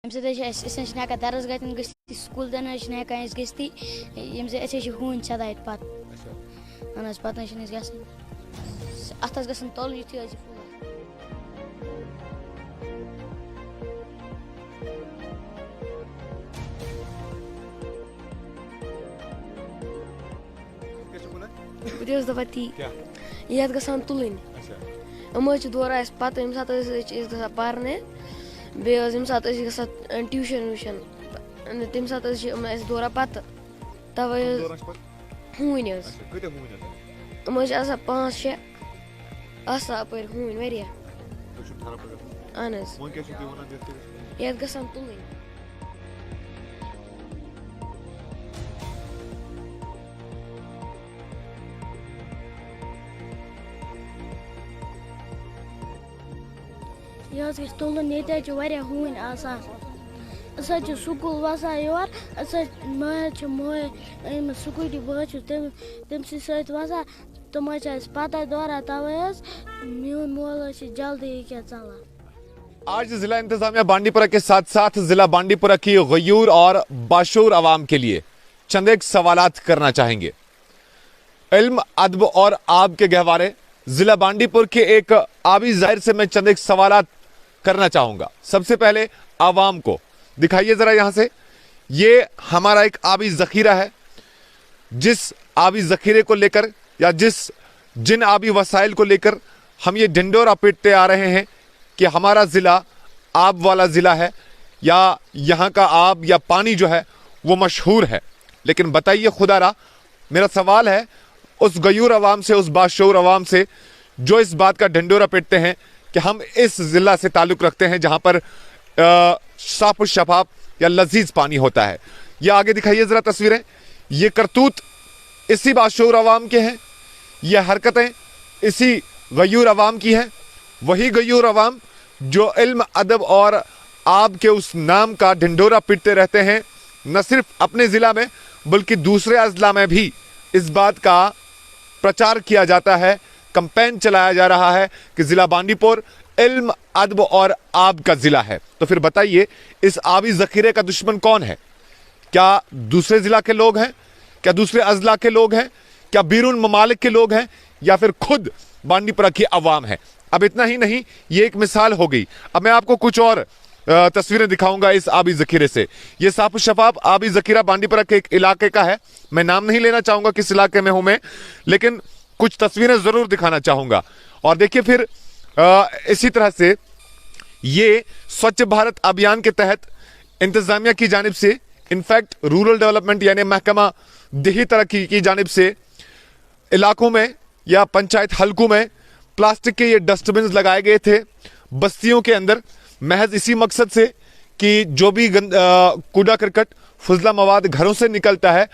दरस गति स्कूल गति हून सदाय पत पत अत गल तोल यु बस दपा ती ये गसान तुलन यम दोरा पत यम सात गसान पारने बेम सात गसान ट्यूशन व्यूशन तम सात दोरा पत तवे हून यम 5-6 अपर हून वह अहन ये गसान तुलन यह तुलन ये हून स्कूल वसान योर मोह स्कूटी बह तम ससान तम पता दौरा तवे मोन मोल जल्दी क्या चलान। आज जिला इंतजामिया बांडीपुरा के साथ साथ जिला बांडीपुरा की गयूर और बाशूर अवाम के लिए चंद एक सवालात करना चाहेंगे। इल्म अदब और आब के गहवारे जिला बांडीपुर के एक आबी जाहिर से मैं चंद एक सवालात करना चाहूंगा। सबसे पहले आवाम को दिखाइए जरा यहां से, ये हमारा एक आबी जखीरा है। जिस आबी जखीरे को लेकर या जिन आबी वसाइल को लेकर हम ये ढिंडोरा पीटते आ रहे हैं कि हमारा जिला आब वाला जिला है या यहाँ का आब या पानी जो है वो मशहूर है, लेकिन बताइए खुदारा, मेरा सवाल है उस गयूर अवाम से, उस बाशूर अवाम से जो इस बात का ढिंडोरा पीटते हैं कि हम इस जिला से ताल्लुक़ रखते हैं जहाँ पर साफ शफाफ या लजीज पानी होता है। ये आगे दिखाइए ज़रा तस्वीरें। ये करतूत इसी बाशूर अवाम के हैं, ये हरकतें इसी गयूर अवाम की हैं। वही गयूर अवाम जो इल्म अदब और आब के उस नाम का ढिंडोरा पीटते रहते हैं, न सिर्फ अपने ज़िला में बल्कि दूसरे अजला में भी इस बात का प्रचार किया जाता है, कंपेन चलाया जा रहा है कि ज़िला बांडीपुर इल्म अदब और आब का ज़िला है। तो फिर बताइए इस आबी ज़खीरे का दुश्मन कौन है? क्या दूसरे ज़िला के लोग हैं? क्या दूसरे अजला के लोग हैं? क्या बीरून ममालिक के लोग हैं? या फिर खुद बांडीपुरा की अवाम है? अब इतना ही नहीं, ये एक मिसाल हो गई। अब मैं आपको कुछ और तस्वीरें दिखाऊंगा इस आबी ज़खीरे से। ये साफ शफाफ आबी ज़खीरा बांडीपुरा के एक इलाके का है। मैं नाम नहीं लेना चाहूंगा किस इलाके में हूं मैं, लेकिन कुछ तस्वीरें जरूर दिखाना चाहूंगा। और देखिए फिर इसी तरह से ये स्वच्छ भारत अभियान के तहत इंतजामिया की जानिब से, इनफैक्ट रूरल डेवलपमेंट यानी महकमा देही तरक्की की जानिब से इलाकों में या पंचायत हलकों में प्लास्टिक के ये डस्टबिन लगाए गए थे बस्तियों के अंदर, महज इसी मकसद से कि जो भी कूड़ा करकट फुजला मवाद घरों से निकलता है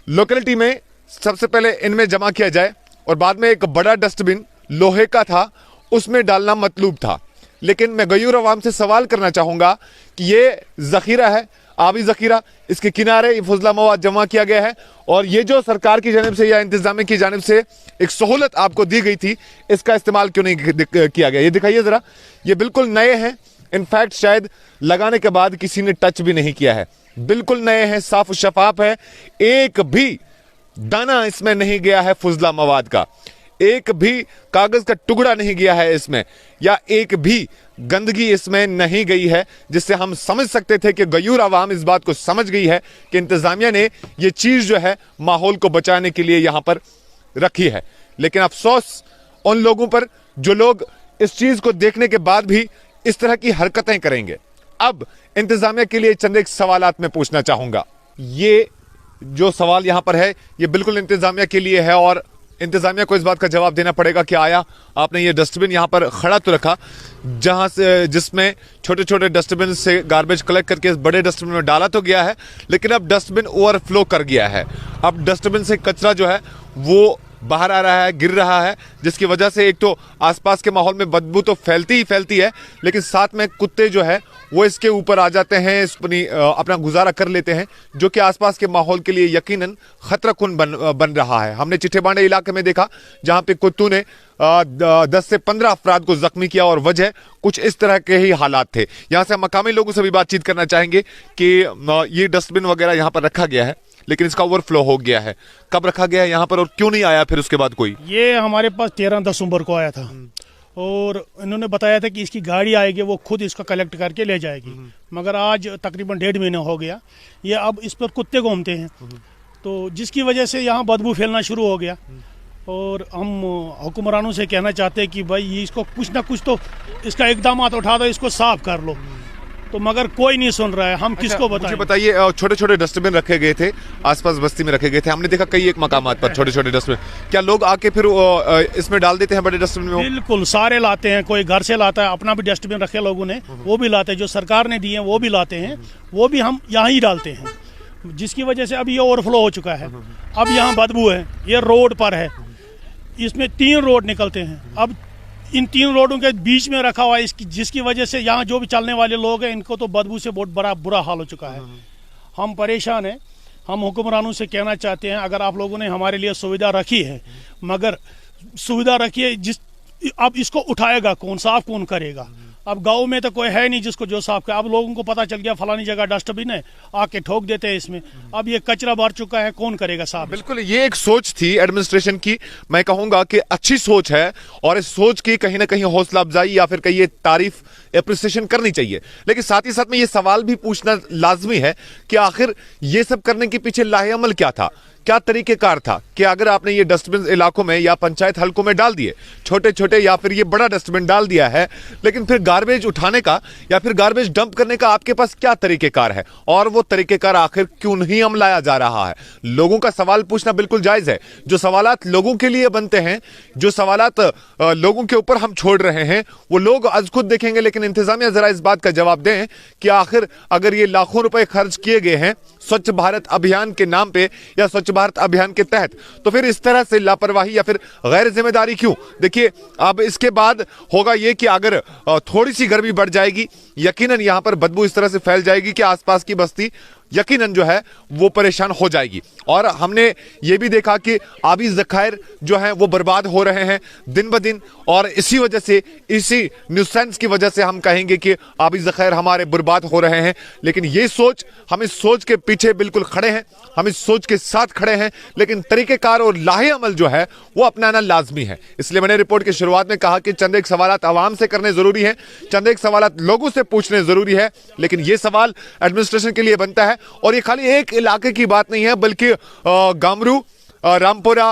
लोकेलिटी में सबसे पहले इनमें जमा किया जाए और बाद में एक बड़ा डस्टबिन लोहे का था उसमें डालना मतलूब था। लेकिन मैं गयूर अवाम से सवाल करना चाहूंगा कि ये ज़खीरा है, आबी ज़खीरा, इसके किनारे फुजला मवाद जमा किया गया है और ये जो सरकार की जानिब से या इंतजामिया की जानिब से एक सहूलत आपको दी गई थी, इसका इस्तेमाल क्यों नहीं किया गया? ये दिखाइए ज़रा, ये बिल्कुल नए हैं। इनफैक्ट शायद लगाने के बाद किसी ने टच भी नहीं किया है, बिल्कुल नए हैं, साफ शफाफ है, एक भी दाना इसमें नहीं गया है फुजला मवाद का, एक भी कागज का टुकड़ा नहीं गया है इसमें, या एक भी गंदगी इसमें नहीं गई है, जिससे हम समझ सकते थे कि गयूर अवाम इस बात को समझ गई है कि इंतजामिया ने ये चीज जो है माहौल को बचाने के लिए यहां पर रखी है। लेकिन अफसोस उन लोगों पर जो लोग इस चीज को देखने के बाद भी इस तरह की हरकतें करेंगे। अब इंतजामिया के लिए चंद एक सवालात मैं पूछना चाहूंगा। ये जो सवाल यहां पर है ये बिल्कुल इंतजामिया के लिए है और इंतजामिया को इस बात का जवाब देना पड़ेगा कि आया आपने ये डस्टबिन यहाँ पर खड़ा तो रखा जहां से, जिसमें छोटे छोटे डस्टबिन से गार्बेज कलेक्ट करके इस बड़े डस्टबिन में डाला तो गया है, लेकिन अब डस्टबिन ओवरफ्लो कर गया है। अब डस्टबिन से कचरा जो है वो बाहर आ रहा है, गिर रहा है, जिसकी वजह से एक तो आसपास के माहौल में बदबू तो फैलती ही फैलती है, लेकिन साथ में कुत्ते जो है वो इसके ऊपर आ जाते हैं, अपना गुजारा कर लेते हैं, जो कि आसपास के माहौल के लिए यकीनन खतरा कुन बन रहा है। हमने चिट्ठे बांडे इलाके में देखा जहां पे कुत्तों ने 10 से 15 अफराद को जख्मी किया और वजह कुछ इस तरह के ही हालात थे। यहां से हम मकामी लोगों से भी बातचीत करना चाहेंगे कि ये डस्टबिन वगैरह यहां पर रखा गया है, लेकिन इसका ओवरफ्लो हो गया है। कब रखा गया है यहाँ पर और क्यों नहीं आया फिर उसके बाद कोई? ये हमारे पास 13 दिसंबर को आया था और इन्होंने बताया था कि इसकी गाड़ी आएगी, वो खुद इसका कलेक्ट करके ले जाएगी। मगर आज तकरीबन 1.5 महीना हो गया, ये अब इस पर कुत्ते घूमते हैं, तो जिसकी वजह से यहाँ बदबू फैलना शुरू हो गया। और हम हुक्मरानों से कहना चाहते हैं कि भाई ये इसको कुछ ना कुछ तो इसका इकदाम उठा दो, इसको साफ कर लो, तो मगर कोई नहीं सुन रहा है। हम किसको बताएं? मुझे बताइए, छोटे छोटे डस्टबिन रखे गए थे आसपास बस्ती में, रखे गए थे, हमने देखा कई एक मकामात पर छोटे छोटे डस्टबिन। क्या लोग आके फिर इसमें डाल देते हैं बड़े डस्टबिन में? बिल्कुल, सारे लाते हैं, कोई घर से लाता है, अपना भी डस्टबिन रखे लोगों ने, वो भी लाते हैं, जो सरकार ने दिए हैं वो भी लाते हैं, वो भी हम यहाँ ही डालते हैं, जिसकी वजह से अब ये ओवरफ्लो हो चुका है। अब यहाँ बदबू है, ये रोड पर है, इसमें 3 रोड निकलते हैं, अब इन 3 रोडों के बीच में रखा हुआ है, इसकी जिसकी वजह से यहाँ जो भी चलने वाले लोग हैं इनको तो बदबू से बहुत बड़ा बुरा हाल हो चुका है। हम परेशान हैं। हम हुक्मरानों से कहना चाहते हैं, अगर आप लोगों ने हमारे लिए सुविधा रखी है, मगर सुविधा रखी है, अब इसको उठाएगा कौन, साफ कौन करेगा? अब गांव में तो कोई है नहीं जिसको जो साफ करे। अब लोगों को पता चल गया फलानी जगह डस्टबिन है, आके ठोक देते हैं इसमें, अब ये कचरा भर चुका है, कौन करेगा साफ? बिल्कुल, ये एक सोच थी एडमिनिस्ट्रेशन की, मैं कहूंगा कि अच्छी सोच है, और इस सोच की कहीं ना कहीं हौसला अफजाई या फिर कहीं तारीफ, एप्रिसिएशन करनी चाहिए। लेकिन साथ ही साथ में ये सवाल भी पूछना लाजमी है कि आखिर ये सब करने के पीछे लाहेअमल क्या था, क्या तरीकेकार था कि अगर आपने ये डस्टबिन इलाकों में या पंचायत हलकों में डाल दिए छोटे छोटे, या फिर ये बड़ा डस्टबिन डाल दिया है, लेकिन फिर गार्बेज उठाने का या फिर गार्बेज डंप करने का आपके पास क्या तरीकेकार है, और वो तरीकेकार आखिर क्यों नहीं अमलाया जा रहा है? लोगों का सवाल पूछना बिल्कुल जायज है। जो सवालात लोगों के लिए बनते हैं, जो सवालात लोगों के ऊपर हम छोड़ रहे हैं, वो लोग आज खुद देखेंगे। लेकिन इंतजामिया जरा इस बात का जवाब दें कि आखिर अगर ये लाखों रुपए खर्च किए गए हैं स्वच्छ भारत अभियान के नाम पे या स्वच्छ भारत अभियान के तहत, तो फिर इस तरह से लापरवाही या फिर गैर जिम्मेदारी क्यों? देखिए, अब इसके बाद होगा ये कि अगर थोड़ी सी गर्मी बढ़ जाएगी, यकीनन यहां पर बदबू इस तरह से फैल जाएगी कि आसपास की बस्ती यकीनन जो है वो परेशान हो जाएगी। और हमने ये भी देखा कि आबी ज़खायर जो है वो बर्बाद हो रहे हैं दिन ब दिन, और इसी वजह से, इसी न्यूसेंस की वजह से हम कहेंगे कि आबी ज़खायर हमारे बर्बाद हो रहे हैं। लेकिन ये सोच, हम इस सोच के पीछे बिल्कुल खड़े हैं, हम इस सोच के साथ खड़े हैं, लेकिन तरीकेकार और लाहे अमल जो है वो अपनाना लाजमी है। इसलिए मैंने रिपोर्ट की शुरुआत में कहा कि चंद एक सवालात आवाम से करने जरूरी है, चंद एक सवालात लोगों से पूछने जरूरी है, लेकिन ये सवाल एडमिनिस्ट्रेशन के लिए बनता है। और ये खाली एक इलाके की बात नहीं है, बल्कि गामरू, रामपुरा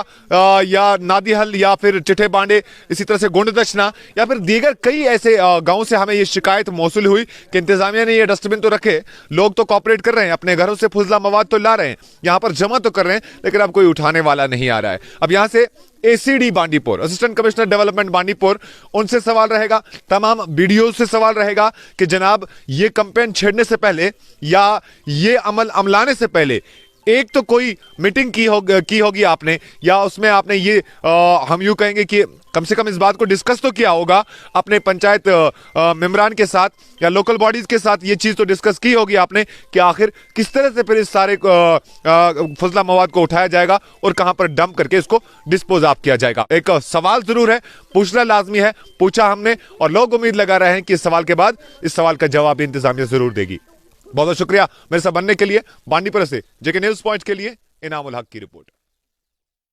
या नादीहल या फिर चिठे बांडे, इसी तरह से गोंडदशना या फिर दीगर कई ऐसे गांव से हमें ये शिकायत मौसूल हुई कि इंतजामिया ने ये डस्टबिन तो रखे, लोग तो कॉपरेट कर रहे हैं, अपने घरों से फुजला मवाद तो ला रहे हैं, यहाँ पर जमा तो कर रहे हैं, लेकिन अब कोई उठाने वाला नहीं आ रहा है। अब यहाँ से ACD Bandipur, assistant commissioner development Bandipur, उनसे सवाल रहेगा, तमाम BDO से सवाल रहेगा कि जनाब ये कैंपेन छेड़ने से पहले या ये अमल अमलाने से पहले एक तो कोई मीटिंग की होगी आपने, या उसमें आपने ये हम यूं कहेंगे कि कम से कम इस बात को डिस्कस तो किया होगा अपने पंचायत मेंबरान के साथ या लोकल बॉडीज के साथ, ये चीज तो डिस्कस की होगी आपने कि आखिर किस तरह से फिर इस सारे फजला मवाद को उठाया जाएगा और कहां पर डंप करके इसको डिस्पोज ऑफ किया जाएगा। एक सवाल जरूर है, पूछना लाजमी है, पूछा हमने, और लोग उम्मीद लगा रहे हैं कि इस सवाल के बाद इस सवाल का जवाब इंतजामिया जरूर देगी। बहुत बहुत शुक्रिया मेरे साथ बनने के लिए। बांडीपुरा से JK न्यूज़ पॉइंट के लिए इनामुल हक की रिपोर्ट।